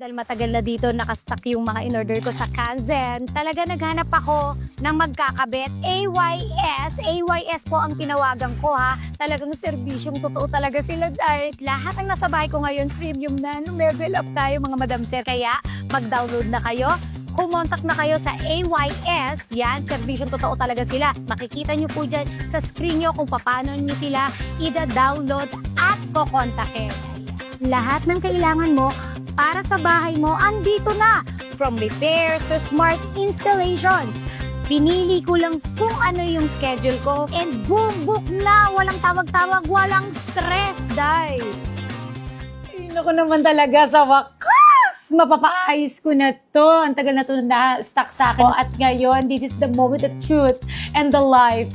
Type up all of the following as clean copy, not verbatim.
Dahil matagal na dito nakastock yung mga in-order ko sa Kanzen, talaga naghanap ako ng magkakabit. AYS po ang tinawagan ko ha. Talagang serbisyong totoo talaga sila dahil lahat ang nasa bahay ko ngayon premium na. Level up tayo mga madam sir. Kaya mag-download na kayo. Kumontak na kayo sa AYS. Yan, serbisyong totoo talaga sila. Makikita nyo po dyan sa screen nyo kung paano nyo sila ida-download at kukontakin. Lahat ng kailangan mo para sa bahay mo, andito na. From repairs to smart installations. Pinili ko lang kung ano yung schedule ko and boom, book na. Walang tawag-tawag, walang stress, day. Ay, naku naman talaga sa wakas. Mapapaayos ko na to. Ang tagal na to na-stuck sa akin. At ngayon, this is the moment of truth and the life.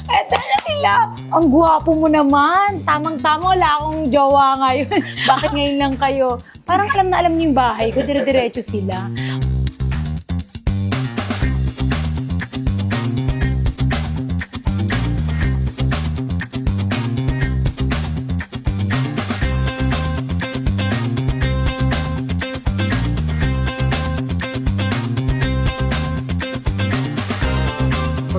Eto na sila. Ang gwapo mo naman. Tamang-tama, wala akong jowa ngayon. Bakit ngayon lang kayo? Parang alam na alam niyo yung bahay ko. Dire-diretso sila.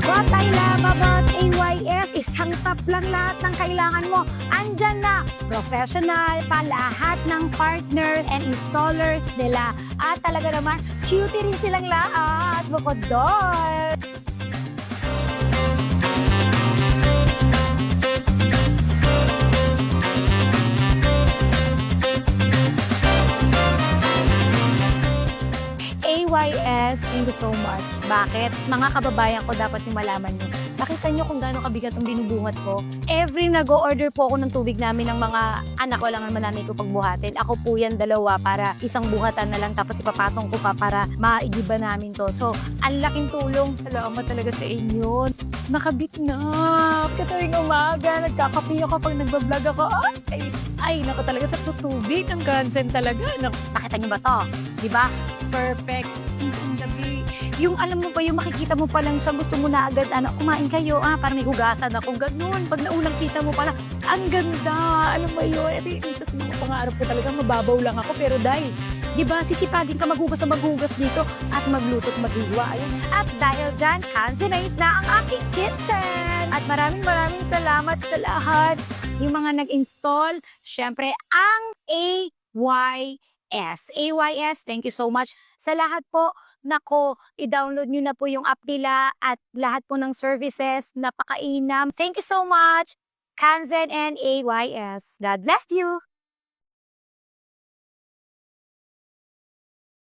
Batay Lababat AYS, isang tap lang lahat ng kailangan mo. Andyan na, professional pa lahat ng partners and installers nila. At talaga naman, cutie rin silang lahat. Bukod doon. AYS, thank you so much. Bakit? Mga kababayan ko, dapat yung malaman nyo. Nakita nyo kung gaano kabigat ang binubuhat ko. Every nag-o-order po ako ng tubig namin ng mga anak ko lang naman nanay ko pagbuhatin. Ako po yan dalawa para isang buhatan na lang tapos ipapatong ko pa para maigiba namin to. So, ang laking tulong. Salamat talaga sa inyo. Nakabit na. Katuwing umaga, nagkakapi ako pag nagbablog ako. Ay, naku talaga sa tutubig. Ang Kanzen talaga. Nakita nyo ba to? Diba? Perfect. Ang gabi. Yung alam mo ba, yung makikita mo pa lang siya, gusto mo na agad, kumain kayo, parang may hugasan ako, ganun. Pag naunang kita mo pala, ang ganda. Alam mo yun, isa sa mga pangarap ko talaga, mababaw lang ako, pero dahil, di ba, sisipagin ka maghugas na maghugas dito at magluto at maghiwa. Ayun. At dahil dyan, Kanzenize na ang aking kitchen. At maraming salamat sa lahat. Yung mga nag-install, syempre, ang AYS, thank you so much. Sa lahat po, nako, i-download nyo na po yung app nila at lahat po ng services, napakainam. Thank you so much, Kanzen and AYS. God bless you!